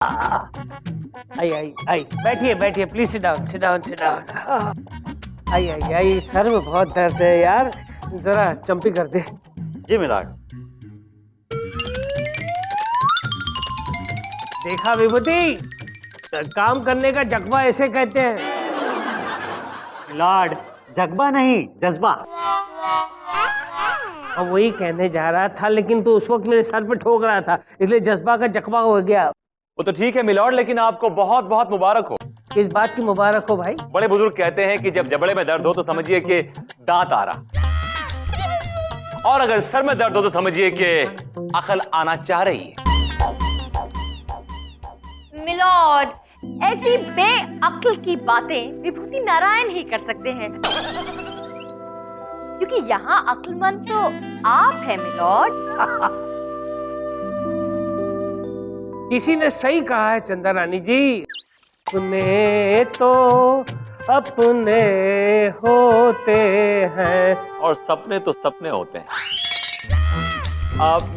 आई आई आई, बैठिए बैठिए, please sit down sit down sit down. I I I, sir में बहुत दर्द है यार, जरा चंपी कर दे। जी मिलाड। देखा विभूति, काम करने का जज्बा ऐसे कहते हैं। मिलाड, जज्बा नहीं जज्बा। अब वही कहने जा रहा था, लेकिन तो उस वक्त मेरे सर पे ठोक रहा था, इसलिए जज्बा का जज्बा हो गया। वो तो ठीक है मिलॉर्ड, लेकिन आपको बहुत बहुत मुबारक हो। किस बात की मुबारक हो भाई? बड़े बुजुर्ग कहते हैं कि जब जबड़े में दर्द हो तो समझिए कि दांत आ रहा, और अगर सर में दर्द हो तो समझिए कि अकल आना चाह रही है। मिलॉर्ड, ऐसी बेअक्ल की बातें विभूति नारायण ही कर सकते हैं, क्योंकि यहाँ अक्लमंद तो आप हैं मिलॉर्ड। किसी ने सही कहा है चंदा रानी जी, अपने तो अपने होते हैं और सपने तो सपने होते हैं।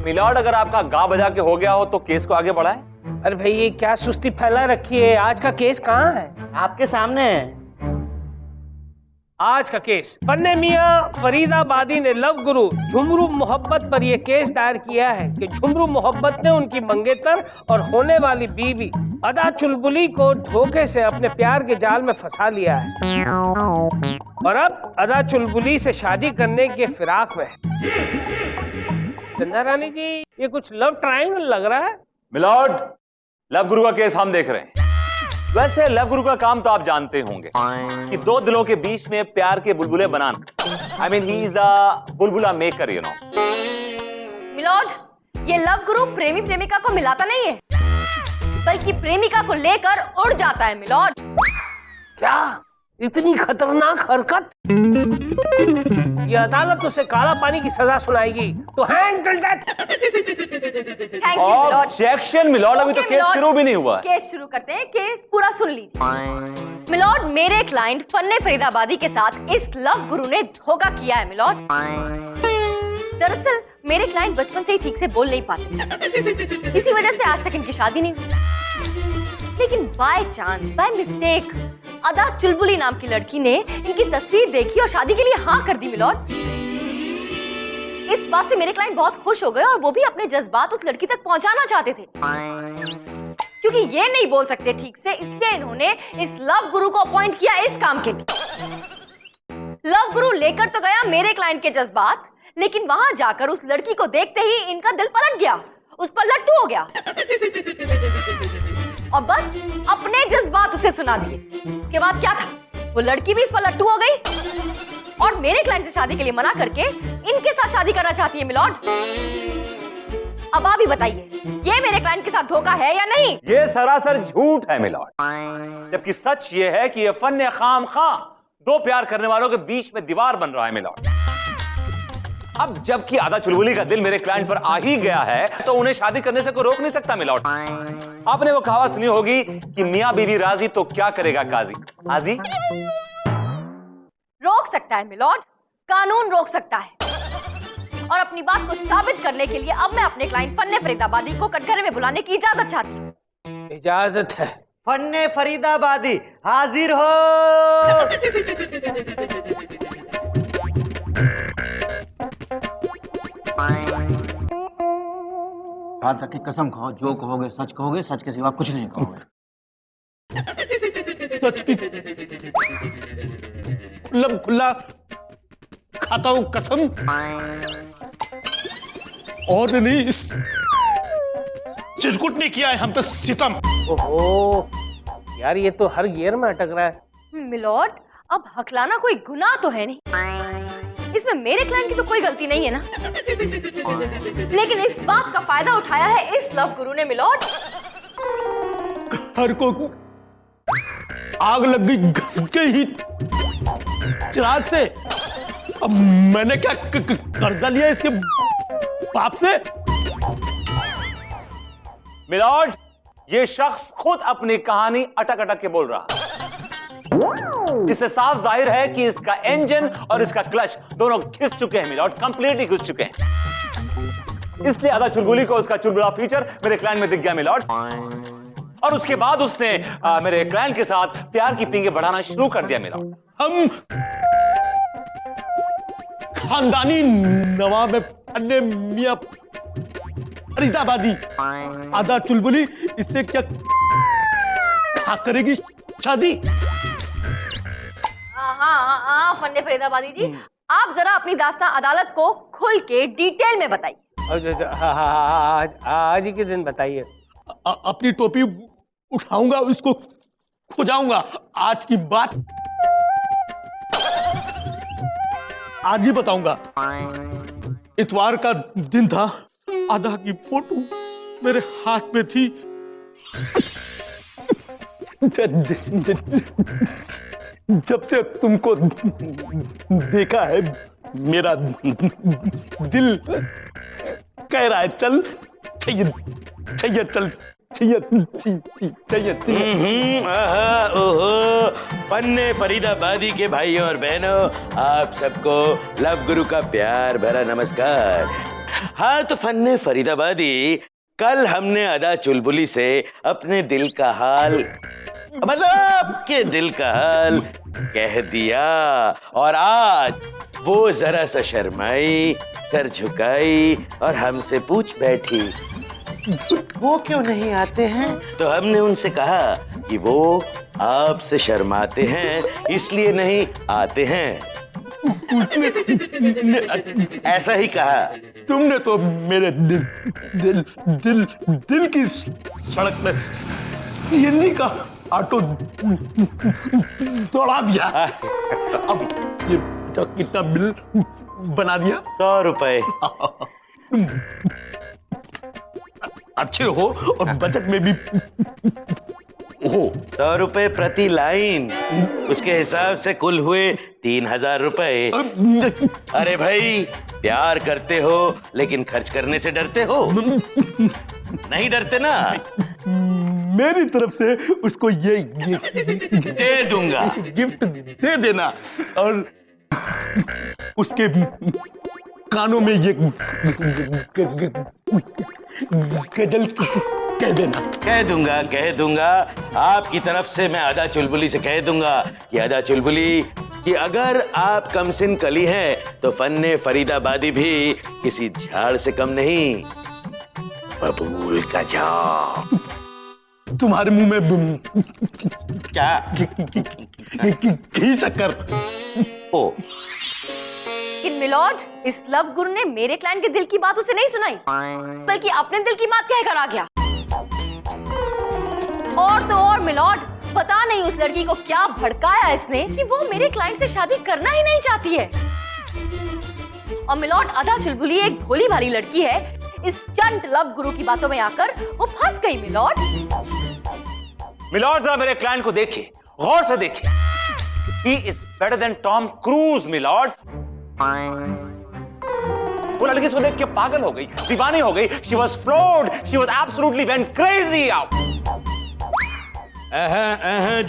मिलॉर्ड, अगर आपका गा बजा के हो गया हो तो केस को आगे बढ़ाएं। अरे भाई, ये क्या सुस्ती फैला रखी है? आज का केस कहाँ है? आपके सामने है। आज का केस, फन्ने मियां फरीदाबादी ने लव गुरु झुमरू मोहब्बत पर यह केस दायर किया है कि झुमरू मोहब्बत ने उनकी मंगेतर और होने वाली बीवी अदा चुलबुली को धोखे से अपने प्यार के जाल में फंसा लिया है, और अब अदा चुलबुली से शादी करने के फिराक में है। चंदा रानी जी, ये कुछ लव ट्रायंगल लग रहा है। मिलॉर्ड, लव गुरु का केस हम देख रहे हैं। वैसे लव गुरु का काम तो आप जानते होंगे कि दो दिलों के बीच में प्यार के बुलबुले बनाना। I mean, he is a बुलबुला मेकर, you know. मिलॉर्ड, ये लव गुरु प्रेमी प्रेमिका को मिलाता नहीं है, बल्कि प्रेमिका को लेकर उड़ जाता है मिलॉर्ड। क्या इतनी खतरनाक हरकत? ये अदालत उसे काला पानी की सजा सुनाएगी, तो hang till death. Thank you milord. Objection milord, अभी तो केस शुरू भी नहीं हुआ है। केस शुरू करते हैं, केस पूरा सुन लीजिए। मिलॉर्ड, मेरे क्लाइंट फन्ने फरीदाबादी के साथ इस लव गुरु ने धोखा किया है मिलॉर्ड। दरअसल मेरे क्लाइंट बचपन से ही ठीक से बोल नहीं पाते, इसी वजह से आज तक इनकी शादी नहीं हुई। लेकिन बाय चांस, बाय मिस्टेक, अदा चुलबुली नाम की लड़की ने इनकी तस्वीर देखी और शादी के लिए हाँ कर दी मिलॉर्ड। इस बात से मेरे क्लाइंट बहुत खुश हो गए और वो भी अपने जज्बात उस लड़की तक पहुंचाना चाहते थे। क्योंकि ये नहीं बोल सकते ठीक से, इसलिए इन्होंने इस लव गुरु को अपॉइंट किया इस काम के लिए। लव गुरु लेकर तो गया मेरे क्लाइंट के जज्बात, लेकिन वहां जाकर उस लड़की को देखते ही इनका दिल पलट गया, उस पर लट्टू हो गया और बस अपने जज्बात उसे सुना दिए। के बाद क्या था, वो लड़की भी इस पर लट्टू हो गई और मेरे क्लाइंट से शादी के लिए मना करके इनके साथ शादी करना चाहती है मिलॉर्ड। अब आप ही बताइए, ये मेरे क्लाइंट के साथ धोखा है या नहीं? ये सरासर झूठ है मिलॉर्ड, जबकि सच ये है कि ये फन खाम खां दो प्यार करने वालों के बीच में दीवार बन रहा है मिलॉर्ड। अब जबकि आदा चुलबुली का दिल मेरे क्लाइंट पर आ ही गया है, तो उन्हें शादी करने से कोई रोक नहीं सकता मिलॉर्ड। आपने वो कहावत सुनी होगी कि मियां बीवी राजी तो क्या करेगा काजी। हाजी रोक सकता है मिलॉर्ड, कानून रोक सकता है। और अपनी बात को साबित करने के लिए अब मैं अपने क्लाइंट फन्ने फरीदाबादी को कटघरे में बुलाने की इजाजत चाहती हूँ। इजाजत है। फन्ने फरीदाबादी हाजिर हो। हाथ रख के कसम खाओ, जो कहोगे सच के सिवा कुछ नहीं कहोगे। सच की खुला खाता हूं कसम, और नहीं इस चिरकुट ने किया है हम पे सितम। ओहो यार, ये तो हर गियर में अटक रहा है। मिलॉर्ड, अब हकलाना कोई गुनाह तो है नहीं, इसमें मेरे क्लाइंट की तो कोई गलती नहीं है ना। लेकिन इस बात का फायदा उठाया है इस लव गुरु ने मिलॉर्ड। घर को आग लग गई, घर के ही चिराग से। अब मैंने क्या कर्जा लिया इसके बाप से? मिलॉर्ड, ये शख्स खुद अपनी कहानी अटक अटक के बोल रहा है, जिससे साफ जाहिर है कि इसका इंजन और इसका क्लच दोनों घिस चुके हैं मिलॉर्ड, कंप्लीटली घिस चुके हैं। इसलिए अदा चुलबुली को उसका चुलबुला फीचर मेरे क्लाइंट में दिख गया मिलॉर्ड। और उसके बाद उसने मेरे क्लाइंट के साथ प्यार की पींगे बढ़ाना शुरू कर दिया मिलॉर्ड। हम खानदानी नवाब फन्ने मियां फरीदाबादी आधा चुलबुली इससे क्या करेगी शादी? हाँ फन्ने फरीदाबादी जी, आप जरा अपनी दास्तां अदालत को खुल के डिटेल में बताइए। आज ही के दिन बताइए। अपनी टोपी उठाऊंगा, उसको खुजाऊंगा। आज की बात आज ही बताऊंगा। इतवार का दिन था, आधा की फोटो मेरे हाथ में थी। जब से तुमको देखा है मेरा दिल कह रहा है चल चाहिए चाहिए चल चाहिए चाहिए। ओहो फन्ने फरीदाबादी के भाइयों और बहनों, आप सबको लव गुरु का प्यार भरा नमस्कार। हाँ तो फन्ने फरीदाबादी, कल हमने अदा चुलबुली से अपने दिल का हाल, मतलब आपके दिल का हाल कह दिया, और आज वो जरा सा शर्माई, सर झुकाई और हमसे पूछ बैठी वो क्यों नहीं आते हैं। तो हमने उनसे कहा कि वो आपसे शर्माते हैं इसलिए नहीं आते हैं। ऐसा ही कहा। तुमने तो मेरे दिल की सड़क में सीएनजी का ऑटो दौड़ा दिया। अब ये कितना बिल बना दिया? 100 रुपए। अच्छे हो और बजट में भी हो। 100 रुपए प्रति लाइन, उसके हिसाब से कुल हुए 3000 रुपए। अरे भाई, प्यार करते हो लेकिन खर्च करने से डरते हो? नहीं डरते ना? मेरी तरफ से उसको ये दे दूंगा, गिफ्ट दे देना, और उसके कानों में ये गजल कह देना। कह दूंगा। आपकी तरफ से मैं अदा चुलबुली से कह दूंगा कि अदा चुलबुली, कि अगर आप कमसिन कली हैं तो फन्ने फरीदाबादी भी किसी झाड़ से कम नहीं। बबूल का झाड़। तुम्हारे मुंह में क्या घी शक्कर ओ? लेकिन मिलॉर्ड, इस लव गुरु ने मेरे क्लाइंट के दिल की बात उसे नहीं सुनाई, बल्कि अपने दिल की बात कहकर आ गया। और तो और मिलॉर्ड, पता नहीं उस लड़की को क्या भड़काया इसने कि वो मेरे क्लाइंट से शादी करना ही नहीं चाहती है। और मिलॉर्ड, अदा चुलबुली एक भोली भाली लड़की है। इस चंट लव गुरु की बातों में आकर वो फंस गई। मिलॉर्ड, मिलॉर्ड, जरा मेरे क्लाइंट को देखिए, गौर से देखिए। He is better than Tom Cruise, milord. वो लड़की इसको देख के पागल हो गई, दीवानी हो गई। She was floored, she was absolutely went crazy out.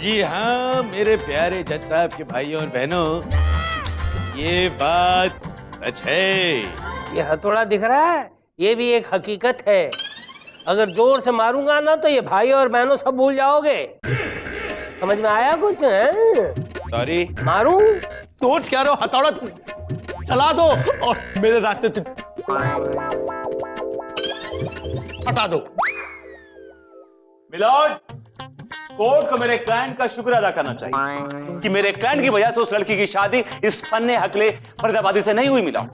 जी हाँ मेरे प्यारे जज साहब के भाइयों और बहनों, ये बात सच है। ये हथौड़ा दिख रहा है, ये भी एक हकीकत है। अगर जोर से मारूंगा ना तो ये भाई और बहनों सब भूल जाओगे। समझ में आया कुछ? सॉरी। मारूं? सोच क्या रहे हो? हथौड़ा चला दो और मेरे रास्ते से हटा दो। मिलॉर्ड, कोर्ट को मेरे क्लाइंट का शुक्र अदा करना चाहिए कि मेरे क्लाइंट की वजह से उस लड़की की शादी इस फन्ने हकले फरीदाबादी से नहीं हुई मिलॉर्ड,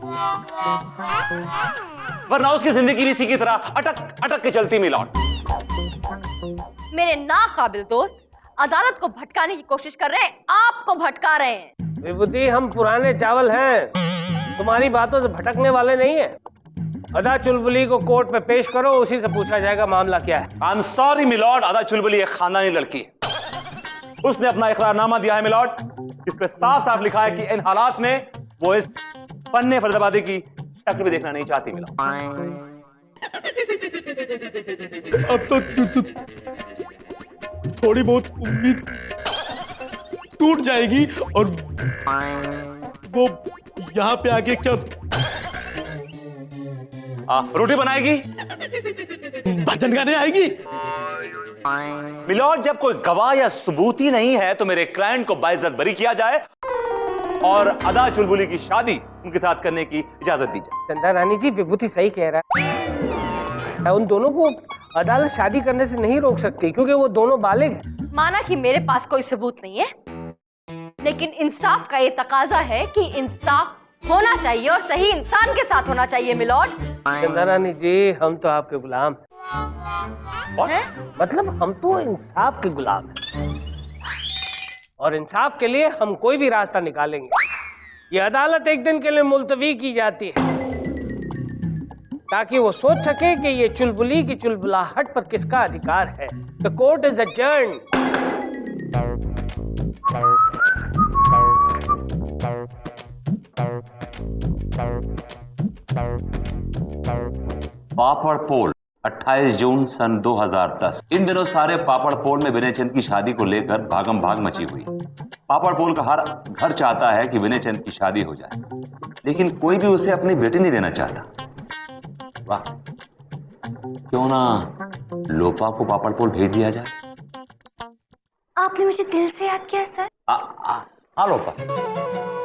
वरना उसकी जिंदगी भी इसी की तरह अटक अटक के चलती मिलॉर्ड। मेरे नाकाबिल दोस्त अदालत को भटकाने की कोशिश कर रहे हैं, आपको भटका रहे हैं। विभूति, हम पुराने चावल हैं, तुम्हारी बातों से भटकने वाले नहीं है। अदा चुलबुली को कोर्ट में पेश करो, उसी से पूछा जाएगा मामला क्या है। आई एम सॉरी मिलॉर्ड, अदा चुलबुली एक खानदानी लड़की है। उसने अपना इकरारनामा दिया है मिलॉर्ड, इस पे साफ साफ लिखा है कि इन हालात में वो इस फन्ने फरीदाबादी की शक्ल भी देखना नहीं चाहती मिलॉर्ड। अब तो थोड़ी बहुत उम्मीद टूट जाएगी और वो यहाँ पे आके क्या रोटी बनाएगी, भजन गाने आएगी। मिलॉर्ड, जब कोई गवाह या सबूत ही नहीं है तो मेरे क्लाइंट को बाइज्जत बरी किया जाए और अदा चुलबुली की शादी उनके साथ करने की इजाजत दी जाए। चंदा रानी जी, विभूति सही कह रहा है। उन दोनों को अदालत शादी करने से नहीं रोक सकती क्योंकि वो दोनों बालिग हैं। माना कि मेरे पास कोई सबूत नहीं है, लेकिन इंसाफ का ये तकाजा है कि इंसाफ होना चाहिए और सही इंसान के साथ होना चाहिए मिलॉर्ड। चंदा रानी जी, हम तो आपके गुलाम हैं? मतलब हम तो इंसाफ के गुलाम हैं और इंसाफ के लिए हम कोई भी रास्ता निकालेंगे। ये अदालत एक दिन के लिए मुलतवी की जाती है ताकि वो सोच सके कि ये चुलबुली की चुलबुलाहट पर किसका अधिकार है। The court is adjourned. पापड़ पोल 28 जून सन 2010। इन दिनों सारे पापड़ पोल में विनय चंद की शादी को लेकर भागम भाग मची हुई। पापड़ पोल का हर घर चाहता है कि विनय चंद की शादी हो जाए, लेकिन कोई भी उसे अपनी बेटी नहीं देना चाहता। वाह, क्यों ना लोपा को पापड़ पोल भेज दिया जाए। आपने मुझे दिल से याद किया सर। हाँ लोपा,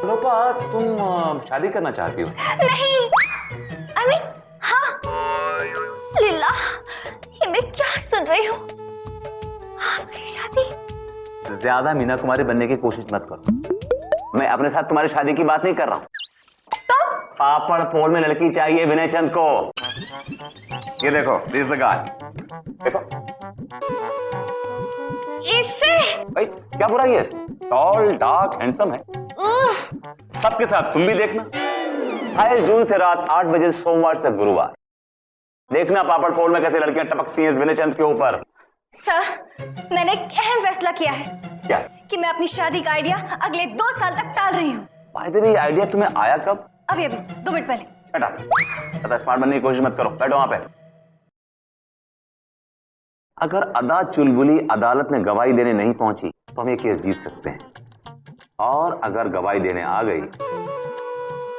लोपा तुम शादी करना चाहती हो? नहीं, I mean, हाँ। लीला, ये मैं क्या सुन रही हूँ? आपसे शादी? ज्यादा मीना कुमारी बनने की कोशिश मत करो। मैं अपने साथ तुम्हारी शादी की बात नहीं कर रहा हूँ। तो? पापड़ पोल में लड़की चाहिए विनय चंद को। ये देखो, दिस इज द गाय। देखो इससे भाई, क्या बुराई है इसमें? टॉल, डार्क, हैंडसम है। सबके साथ तुम भी देखना। 28 जून से रात 8 बजे सोमवार से गुरुवार देखना पापड़ पोल में कैसे लड़कियां टपकती हैं विनय चंद के ऊपर। सर, मैंने एक अहम फैसला किया है। क्या? कि मैं अपनी शादी का आइडिया अगले 2 साल तक टाल रही हूँ। ये आइडिया तुम्हें आया कब? अभी 2 मिनट पहले। बेटा स्मार्ट बनने की कोशिश मत करो, बैठो वहां पे। अगर अदा चुलबुली अदालत में गवाही देने नहीं पहुंची तो हम ये केस जीत सकते हैं, और अगर गवाही देने आ गई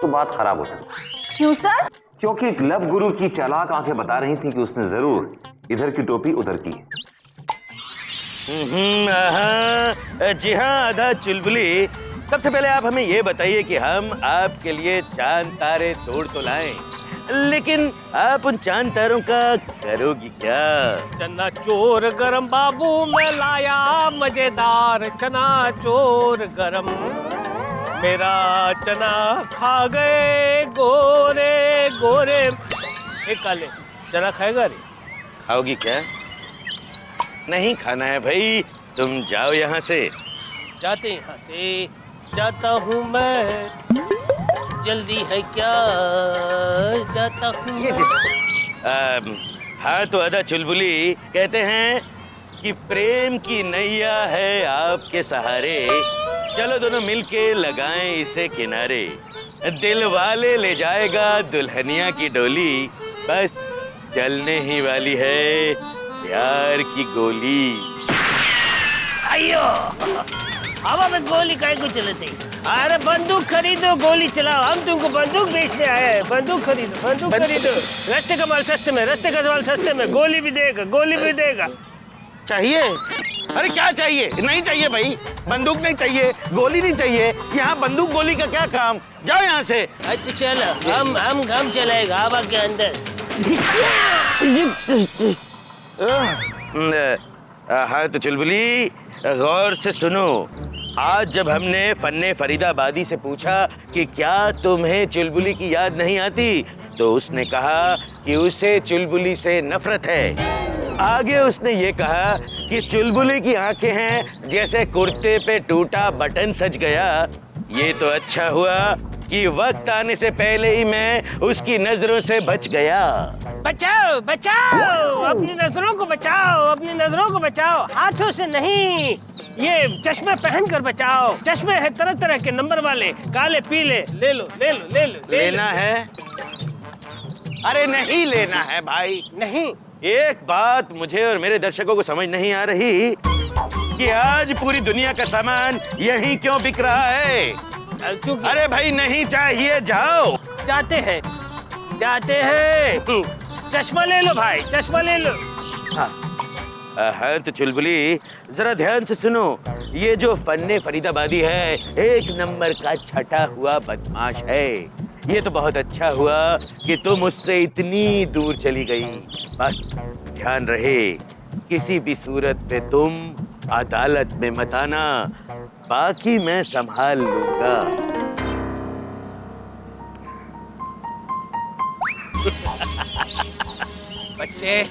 तो बात खराब हो सकती है। क्यों सर? क्योंकि लव गुरु की चालाक आंखें बता रही थी कि उसने जरूर इधर की टोपी उधर की है। जी हाँ अदा चुलबुली, सबसे पहले आप हमें ये बताइए कि हम आपके लिए चांद तारे तोड़ तो लाएं, लेकिन आप उन चांद तारों का करोगी क्या? चना चोर गरम बाबू मैं लाया मजेदार चना चोर गरम, मेरा चना खा गए गोरे गोरे। एक काले चना खाएगा रे? खाओगी क्या? नहीं खाना है भाई, तुम जाओ यहाँ से। जाते यहाँ से, जाता हूँ मैं, जल्दी है क्या, जाता हूँ। हाँ तो अदा चुलबुली, कहते हैं कि प्रेम की नैया है आपके सहारे, चलो दोनों मिलके लगाएं इसे किनारे, दिल वाले ले जाएगा दुल्हनिया की डोली, बस चलने ही वाली है प्यार की गोली। आइयो, हवा में गोली काहे को चलते? अरे बंदूक खरीदो, गोली चलाओ। हम तुमको बंदूक बेचने आए हैं। बंदूक खरीदो, बंदूक खरीदो। रस्ते का माल सस्ते में, रस्ते का माल सस्ते में। गोली भी देगा, गोली भी देगा। चाहिए? अरे क्या चाहिए? नहीं चाहिए भाई, बंदूक नहीं चाहिए, गोली नहीं चाहिए। यहाँ बंदूक गोली का क्या काम? जाओ यहाँ से। अच्छा चलो, हम चलाएगा हवा के अंदर। हाँ तो चुलबुली गौर से सुनो, आज जब हमने फन्ने फरीदाबादी से पूछा कि क्या तुम्हें चुलबुली की याद नहीं आती, तो उसने कहा कि उसे चुलबुली से नफरत है। आगे उसने ये कहा कि चुलबुली की आंखें हैं जैसे कुर्ते पे टूटा बटन सज गया। ये तो अच्छा हुआ कि वक्त आने से पहले ही मैं उसकी नजरों से बच गया। बचाओ बचाओ, अपनी नजरों को बचाओ, अपनी नजरों को बचाओ, हाथों से नहीं। ये चश्मे पहन कर बचाओ। चश्मे हैं तरह तरह के, नंबर वाले, काले पीले। ले लो ले लो ले लो। लेना है? अरे नहीं लेना है भाई। नहीं। एक बात मुझे और मेरे दर्शकों को समझ नहीं आ रही कि आज पूरी दुनिया का सामान यहीं क्यों बिक रहा है। अरे भाई नहीं चाहिए, जाओ। जाते हैं, जाते हैं। चश्मा ले लो भाई, चश्मा ले लो। हाँ। हाँ तो चुलबुली जरा ध्यान से सुनो, ये जो फन्ने फरीदाबादी है एक नंबर का छटा हुआ बदमाश है। ये तो बहुत अच्छा हुआ कि तुम उससे इतनी दूर चली गई। बस ध्यान रहे किसी भी सूरत पे तुम अदालत में मत आना, बाकी मैं संभाल लूंगा। बच्चे,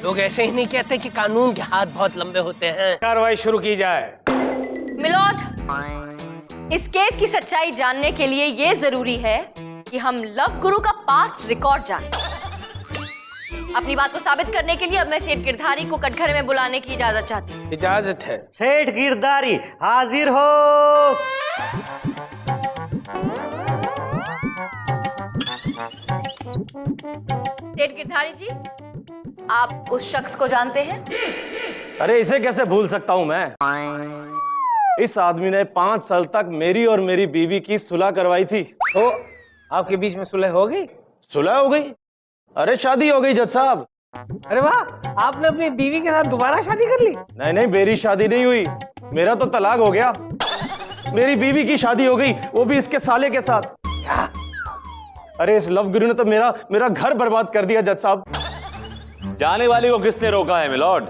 लोग ऐसे ही नहीं कहते कि कानून के हाथ बहुत लंबे होते हैं। कार्रवाई शुरू की जाए। मिलॉर्ड, इस केस की सच्चाई जानने के लिए ये जरूरी है कि हम लव गुरु का पास्ट रिकॉर्ड जानें। अपनी बात को साबित करने के लिए अब मैं सेठ गिरधारी को कटघरे में बुलाने की इजाजत चाहती हूँ। इजाजत है। सेठ गिरधारी हाजिर हो। सेठ गिरधारी जी, आप उस शख्स को जानते हैं? अरे इसे कैसे भूल सकता हूं मैं। इस आदमी ने 5 साल तक मेरी और मेरी बीवी की सुलह करवाई थी। तो आपके बीच में सुलह हो गई? सुलह हो गई? अरे शादी हो गई जज साहब। अरे वाह, आपने अपनी बीवी के साथ दोबारा शादी कर ली? नहीं नहीं, मेरी शादी नहीं हुई, मेरा तो तलाक हो गया। मेरी बीवी की शादी हो गई, वो भी इसके साले के साथ। क्या? अरे इस लव गुरु ने तो मेरा घर बर्बाद कर दिया जज साहब। जाने वाली को किसने रोका है मिलॉर्ड?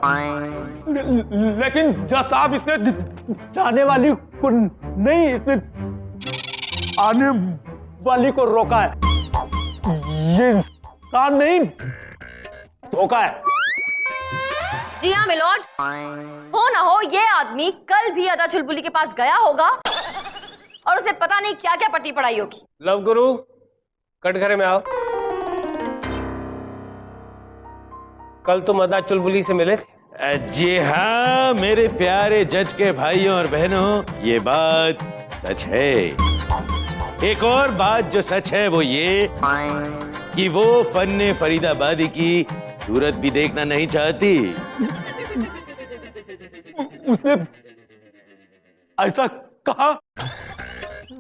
लेकिन जज साहब इसने जाने वाली को नहीं, इसने आने वाली को रोका है। ये काम नहीं, धोखा है। जी हाँ मिलॉर्ड, हो ना हो ये आदमी कल भी अदा चुलबुली के पास गया होगा और उसे पता नहीं क्या क्या पट्टी पढ़ाई होगी। लव गुरु, कटघरे में आओ। कल तुम अदा चुलबुली से मिले थे? जी हाँ मेरे प्यारे जज के भाइयों और बहनों, ये बात सच है। एक और बात जो सच है वो ये कि वो फन्ने फरीदाबादी की सूरत भी देखना नहीं चाहती। उसने ऐसा कहा,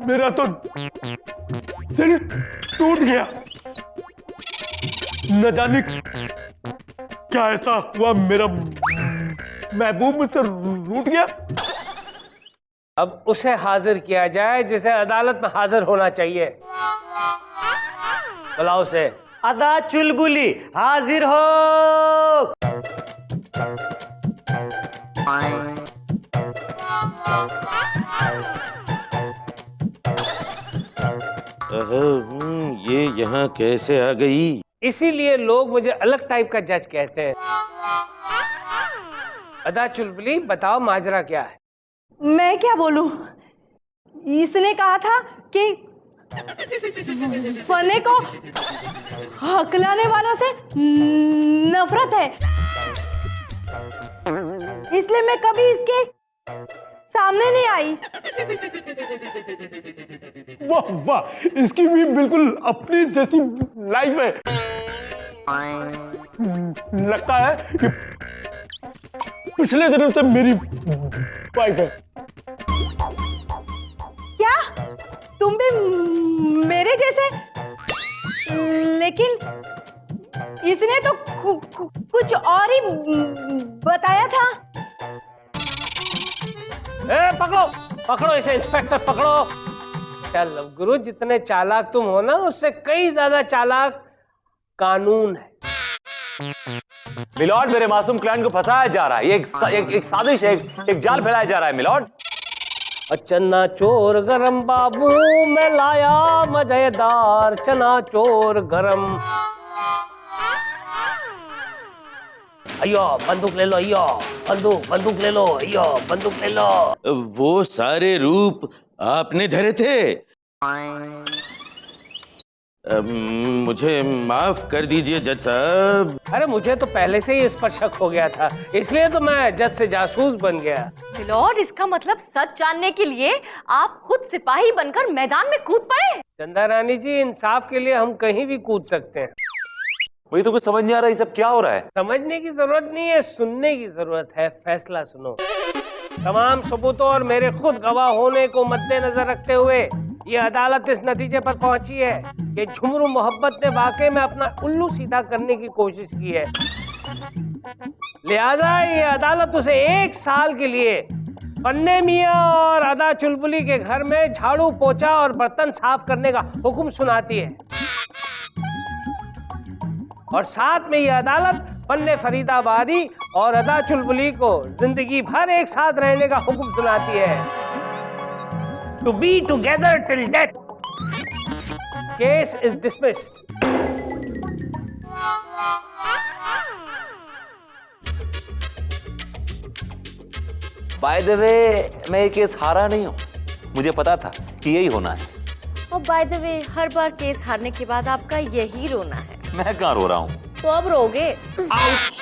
मेरा तो दिल टूट गया। न जाने क्या ऐसा हुआ, मेरा महबूब मुझसे रूठ गया। अब उसे हाजिर किया जाए जिसे अदालत में हाजिर होना चाहिए। बुलाओ उसे। अदा चुलबुली हाजिर हो। ये यहाँ कैसे आ गई? इसीलिए लोग मुझे अलग टाइप का जज कहते हैं। अदा चुलबुली, बताओ माजरा क्या है? मैं क्या बोलूं? इसने कहा था कि फने को हकलाने वालों से नफरत है, इसलिए मैं कभी इसके सामने नहीं आई। वाह वाह, इसकी भी बिल्कुल अपनी जैसी लाइफ है। लगता है कि पिछले जन्म से मेरी वाइफ है। क्या तुम भी मेरे जैसे? लेकिन इसने तो कुछ और ही बताया था। पकड़ो पकड़ो इसे, इंस्पेक्टर पकड़ो। क्या लव गुरु, जितने चालाक तुम हो ना, उससे कई ज्यादा चालाक कानून है। मिलॉर्ड, मेरे मासूम क्लाइंट को फंसाया जा रहा है। ये एक साजिश है, एक जाल फैलाया जा रहा है मिलॉर्ड। चना चोर गरम बाबू, मैं लाया मजेदार चना चोर गरम। अयो बंदूक ले लो, अयो बंदूक ले लो, अयो बंदूक ले लो। वो सारे रूप आपने धरे थे? मुझे माफ कर दीजिए जज साहब। अरे मुझे तो पहले से ही इस पर शक हो गया था, इसलिए तो मैं जज से जासूस बन गया। मिलॉर्ड, इसका मतलब सच जानने के लिए आप खुद सिपाही बनकर मैदान में कूद पड़े। चंदा रानी जी, इंसाफ के लिए हम कहीं भी कूद सकते हैं। मुझे तो कुछ समझ नहीं आ रहा, ये सब क्या हो रहा है? समझने की जरूरत नहीं है, सुनने की जरूरत है। फैसला सुनो। तमाम सबूतों और मेरे खुद गवाह होने को मद्देनजर रखते हुए ये अदालत इस नतीजे पर पहुंची है कि झुमरू मोहब्बत ने वाकई में अपना उल्लू सीधा करने की कोशिश की है। लिहाजा ये अदालत उसे 1 साल के लिए पन्ने मियाँ और अदा चुलबुली के घर में झाड़ू पोछा और बर्तन साफ करने का हुक्म सुनाती है। और साथ में ये अदालत पन्ने फरीदाबादी और अदा चुलबुली को जिंदगी भर एक साथ रहने का हुक्म सुनाती है। To be together till death. Case is dismissed. By the way मैं ये केस हारा नहीं हूं, मुझे पता था कि यही होना है। और bye the way her bar case हारने के बाद आपका यही रोना है। मैं कहाँ रो रहा हूं? तो अब रोगे। आउच!